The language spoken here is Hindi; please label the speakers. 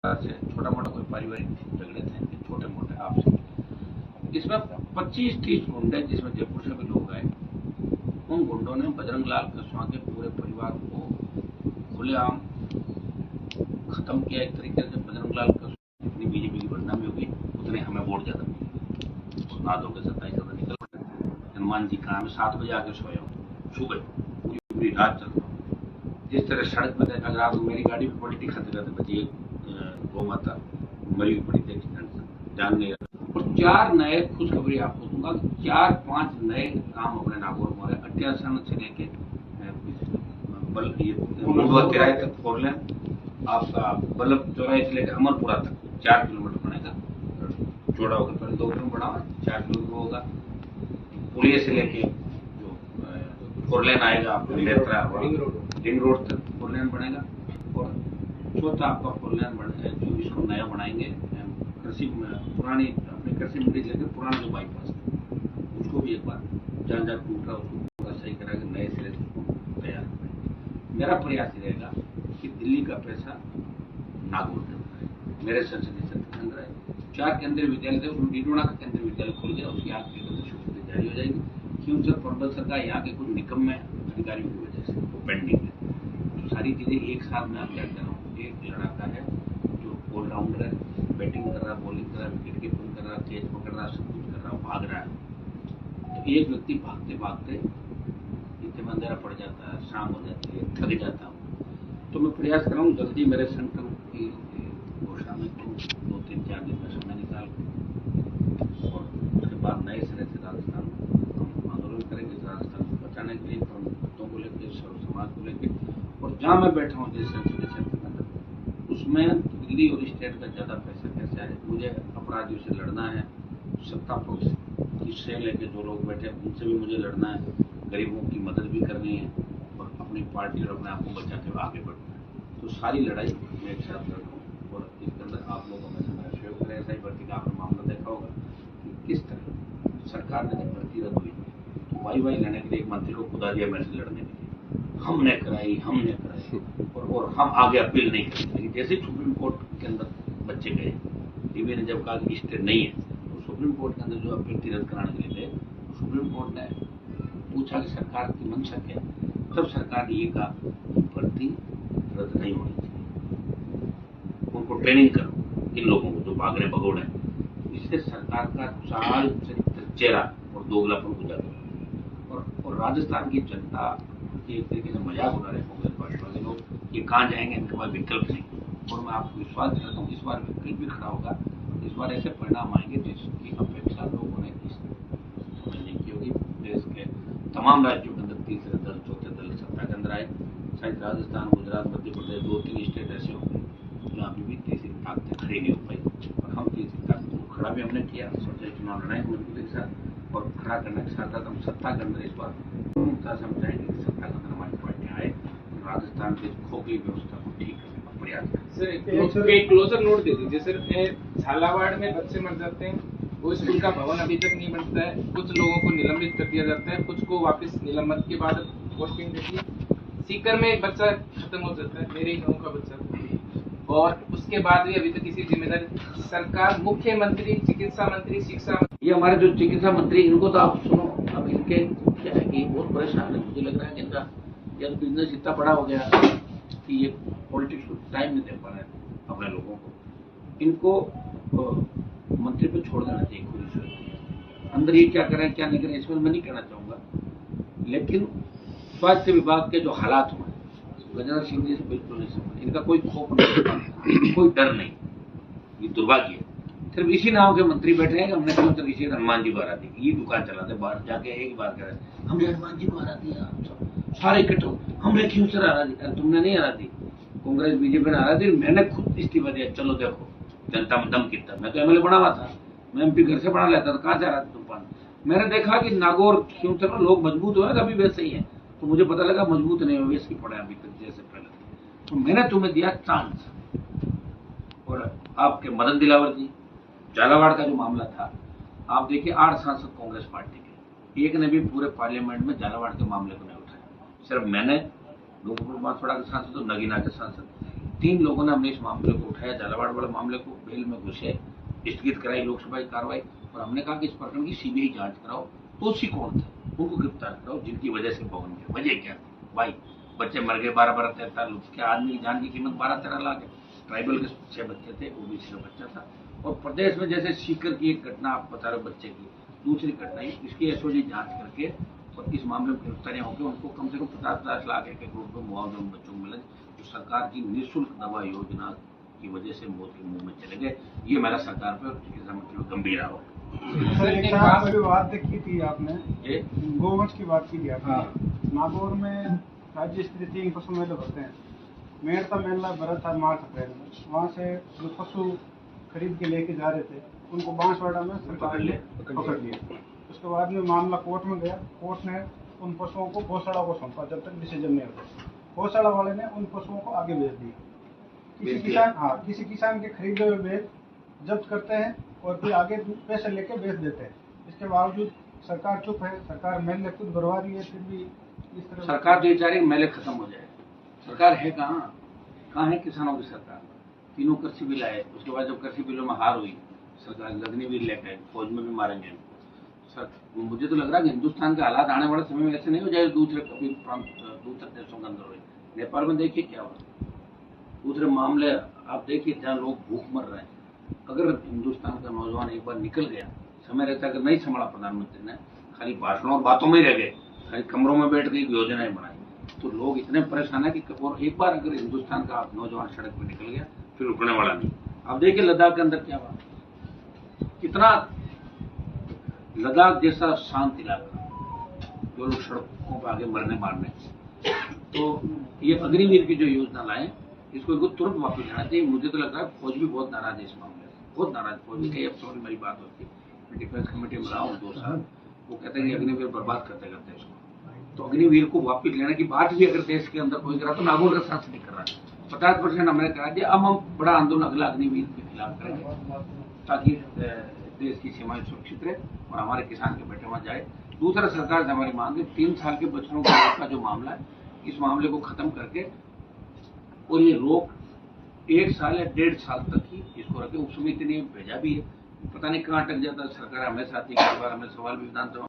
Speaker 1: से छोटा मोटा कोई पारिवारिक झगड़े थे, छोटे मोटे आपसे। इसमें 25-30 गुंडे, जिसमें जयपुर से भी लोग आए, उन गुंडों ने बजरंग लाल कसवा के पूरे परिवार को खुलेआम खत्म किया। एक तरीके से बजरंग लाल कसवा जितनी बीजेपी की बदनामी होगी उतने हमें वोट ज्यादा मिलेंगे। नादों के 27 निकल पड़े। हनुमान जी कहा, मैं 7 बजे आके सोया हूँ, सुबह पूरी पूरी रात चल रहा हूँ। जिस तरह सड़क पर देखा, रात में मेरी गाड़ी में पलटी खाते रहते बची, गौ माता मरी हुई पड़ी थी एक्सीडेंट से, जान नहीं रहा। और 4 नए खुशखबरी आपको दूंगा, 4-5 नए काम अपने नागौर में हो रहे। अट्यासन से लेके किराए तक 4 लेन, आपका बल्लभ चौराहे से लेकर अमरपुरा तक 4 किलोमीटर बनेगा, जोड़ा होगा। पहले 2 किलोमीटर बना, 4 किलोमीटर होगा। पुलिया से लेके जो 4 लेन आएगा, आपको रिंग रोड तक 4 लेन बनेगा। और चौथा आपका 4 लेन बने जो इसको नया बनाएंगे, कृषि पुरानी अपनी कृषि मंडी लेकर पुराना जो बाईपास उसको भी एक बार जहाँ जहाँ टूट रहा उसको पूरा सही करा के नए सिरे से उसको तैयार करेंगे। मेरा प्रयास रहेगा कि दिल्ली का पैसा नागौर में है, मेरे संसदीय क्षेत्र के अंदर है। 4 केंद्रीय विद्यालय थे, उसमें डिडोना का केंद्रीय विद्यालय खुल गया, उसकी आज की स्वीकृति जारी हो जाएगी। क्यों सर, प्रबल सरकार यहाँ के कुछ निकम्मे अधिकारियों की वजह से वो पेंडिंग है। तो सारी चीजें एक साथ मैं क्या कर रहा हूँ, एक लड़ाका है जो ऑलराउंडर है, बैटिंग कर रहा, बॉलिंग कर रहा, विकेट कीपिंग कर रहा, कैच पकड़ रहा, सब कुछ कर रहा, भाग रहा है। तो एक व्यक्ति भागते भागते इतना अंधेरा पड़ जाता है, शाम हो जाती है, थक जाता हूँ। तो मैं प्रयास कर रहा हूँ जल्दी मेरे सेंटर की घोषणा में 2-3-4 दिन में समय निकाल और उसके बाद नए सिरे से राजस्थान हम आंदोलन करेंगे, राजस्थान को बचाने के लिए, मुद्दों को लेकर, समाज को लेकर। और जहाँ मैं बैठा हूँ जिस संसदीय क्षेत्र के अंदर, उसमें दिल्ली और स्टेट का ज्यादा पैसा कैसे आए। मुझे अपराधियों से लड़ना है, सत्ता पक्ष से लेकर जो लोग बैठे उनसे भी मुझे लड़ना है, गरीबों की मदद भी करनी है और अपनी पार्टी और अपने आप को बचाते हुए आगे बढ़ना है। तो सारी लड़ाई मैं एक साथ लड़ रहा हूँ। और इसके अंदर आप लोग हमेशा मेरा सहयोग करें। ऐसा ही भर्ती का आपने मामला देखा होगा कि किस तरह सरकार ने जब भर्ती रद्द हुई तो वाई लेने के लिए एक मंत्री को खुदा दिया मेरे से लड़ने के लिए, हमने कराई और हम आगे अपील नहीं करेंगे। लेकिन जैसे सुप्रीम कोर्ट के अंदर बच्चे गए, डीबी ने जब कहा कि स्टे नहीं है, तो सुप्रीम कोर्ट के अंदर जो अपील रद्द कराने के लिए गए, सुप्रीम कोर्ट ने पूछा कि सरकार की मंशा क्या है। तब सरकार ने ये कहा कि भर्ती रद्द नहीं होनी चाहिए, उनको ट्रेनिंग करो इन लोगों को जो भाग रहे भगोड़े। इससे सरकार का चाल चेहरा और दोगलापन उजागर। और राजस्थान की जनता एक तरीके से मजाक उड़ा रहे कांग्रेस पार्टी वाले लोग, ये कहाँ जाएंगे, इनके पास विकल्प नहीं। और मैं आपको विश्वास दिलाता हूँ इस बार विकल्प भी खड़ा होगा। इस बार ऐसे परिणाम आएंगे जिसकी अपेक्षा लोगों ने नहीं की होगी। देश के तमाम राज्यों के अंदर तीसरे दल, चौथे दल सत्ता के अंदर आए। शायद राजस्थान, गुजरात, मध्य प्रदेश 2-3 स्टेट ऐसे होंगे जो अभी भी तीसरी ताकतें खड़ी नहीं हो पाई। और हम तीसरी ताकत को खड़ा भी हमने किया, सोचे चुनाव लड़ाई मजबूती के साथ और खड़ा करने के साथ हम सत्ता के अंदर इस बार प्रमुखता से हम चाहेंगे कि सत्ता के अंदर हमारी पार्टी आए, राजस्थान की खोखली व्यवस्था को ठीक करने का प्रयास करें।
Speaker 2: सर एक क्लोजर नोट दे दीजिए सर। झालावाड़ में बच्चे मर जाते हैं, वो स्कूल का भवन अभी तक नहीं बनता है, कुछ लोगों को निलंबित कर दिया जाता है, कुछ को वापस निलंबन के बाद पोस्टिंग देती है। सीकर में एक बच्चा खत्म हो जाता है, मेरे ही गाँव का बच्चा, और उसके बाद भी अभी तक किसी जिम्मेदारी सरकार, मुख्यमंत्री, चिकित्सा मंत्री, शिक्षा मंत्री,
Speaker 1: ये हमारे जो चिकित्सा मंत्री, इनको तो आप सुनो, अब इनके क्या है कि बहुत परेशान है। मुझे लग रहा है कि इनका या तो बिजनेस इतना बड़ा हो गया कि ये पॉलिटिक्स को टाइम नहीं दे पा रहे अपने लोगों को। इनको मंत्री पे छोड़ देना चाहिए खुद से। अंदर ये क्या करें क्या नहीं करें इसमें मैं नहीं कहना चाहूंगा, लेकिन स्वास्थ्य विभाग के जो हालात हुए, गजेंद्र सिंह जी से बिल्कुल नहीं समझ, इनका कोई खौफ नहीं, कोई डर नहीं। ये दुर्भाग्य है। सिर्फ इसी नाम के मंत्री बैठे हैं कि हमने क्यों इसी हनुमान जी बाराती की ये दुकान चलाते, बाहर जाके एक बार करें हमने हनुमान जी बाराती सारे इकट्ठे, हमने क्यों सर हरा दी। तुमने नहीं हरा दी, कांग्रेस बीजेपी ने हरा दी, मैंने खुद इस्तीफा दिया। चलो देखो जनता में दम कितना, मैं तो एमएलए बना हुआ था, मैं एमपी घर से बना लेता था, कहाँ से हरा तुम पान। मैंने देखा कि नागौर क्यों सर लोग मजबूत हुए, अभी वैसे ही है। तो मुझे पता लगा मजबूत नहीं हुए, इसकी पड़े अभी तक जैसे पहले। तो मैंने तुम्हें दिया चांस। और आपके मदन दिलावर जी, झालावाड़ का जो मामला था, आप देखिए 8 सांसद कांग्रेस पार्टी के, एक ने भी पूरे पार्लियामेंट में झालावाड़ के मामले को नहीं उठाया। सिर्फ मैंने, लोकसभा बांसवाड़ा के सांसद और नगीना के सांसद, 3 लोगों ने हमने इस मामले को उठाया, झालावाड़ वाले मामले को, बेल में घुसे, स्थगित कराई लोकसभा की कार्रवाई, और हमने कहा कि इस प्रकरण की सीबीआई जांच कराओ। दोषी कौन थे उनको गिरफ्तार कराओ, जिनकी वजह से भवन की वजह क्या थी? भाई बच्चे मर गए, 12-12, 13 लोग, क्या आदमी की जान की कीमत 12-13 लाख है। ट्राइबल के 6 बच्चे थे, ओबीसी का बच्चा था। और प्रदेश में जैसे सीकर की एक घटना आप बता रहे हो बच्चे की, दूसरी घटना इसकी एसओजी जांच करके और इस मामले में गिरफ्तारियां होकर उनको कम से कम 50-50 लाख 1 करोड़ रुपये मुआवजा बच्चों को मिले, जो सरकार की निःशुल्क दवा योजना की वजह से मौत के मुंह में चले गए। ये मेरा सरकार पर और चिकित्सा मंत्री पर गंभीर आरोप है।
Speaker 3: सर, एक साथ अभी बात की थी आपने,
Speaker 1: ये
Speaker 3: गोवंश की बात की थी आपने।
Speaker 1: हाँ।
Speaker 3: नागौर में राज्य स्तरीय 3 पशु मेले होते हैं। मेड़ता मेला भरा था मार्च अप्रैल में। वहाँ से जो पशु खरीद के लेके जा रहे थे उनको बांसवाड़ा में सरकार ने पकड़ लिया। उसके बाद में मामला कोर्ट में गया। कोर्ट ने उन पशुओं को गौशाला को सौंपा जब तक डिसीजन नहीं होता। गौशाला वाले ने उन पशुओं को आगे भेज दिया। किसी किसान के खरीदे हुए बेच जब्त करते हैं और फिर आगे पैसे लेके बेच देते हैं। इसके बावजूद सरकार चुप है। सरकार मेले खुद भरवा रही है, फिर भी इस तरह
Speaker 1: सरकार तो ये चाह रही है मेले खत्म हो जाए। सरकार है कहाँ है किसानों की सरकार? तीनों कृषि बिल आए, उसके बाद जब कृषि बिलों में हार हुई, सरकार अग्निवीर लेकर आए, फौज में भी मारेंगे। मुझे तो लग रहा है कि हिंदुस्तान के हालात आने वाले समय में ऐसे नहीं हो जाए दूसरे देशों के अंदर हुए। नेपाल में देखिए क्या हुआ, दूसरे मामले आप देखिए जहाँ लोग भूख मर रहे हैं। अगर हिंदुस्तान का नौजवान एक बार निकल गया, समय रहता अगर नहीं संभाला प्रधानमंत्री ने, खाली भाषणों और बातों में ही रह गए, खाली कमरों में बैठ गई योजनाएं बनाई, तो लोग इतने परेशान है कि और एक बार अगर हिंदुस्तान का नौजवान सड़क पर निकल गया फिर रुकने वाला नहीं। आप देखिए लद्दाख के अंदर क्या हुआ, कितना लद्दाख जैसा शांत इलाका, जो लोग सड़कों पर आगे मरने मारने। तो ये अग्निवीर की जो योजना लाए, इसको इनको तुरंत वापस लेना चाहिए। मुझे तो लग रहा है फौज भी बहुत नाराज है इस मामले से, बहुत नाराज। फौज कई अफसरों की मेरी बात होती है, मैं डिफेंस कमेटी में रहा हूँ 2 साल, वो कहते हैं कि अग्निवीर बर्बाद करते करते इसको। तो अग्निवीर को वापस लेने की बात भी अगर देश के अंदर कोई करा तो नागौर का साथ नहीं कर रहा। 50% हमने करा दिया। अब हम बड़ा आंदोलन अगला अग्निवीर के खिलाफ करेंगे ताकि देश की सीमाएं सुरक्षित रहे और हमारे किसान के बेटे वहां जाए। दूसरा, सरकार से हमारी मांग है 3 साल के बच्चों का जो मामला है, इस मामले को खत्म करके और ये रोक 1 साल या 1.5 साल तक ही इसको रखे। उप समिति ने भेजा भी है, पता नहीं कहाँ अटक जाता है। सरकार हमेशा आती है, कई बार हमें सवाल भी विधानसभा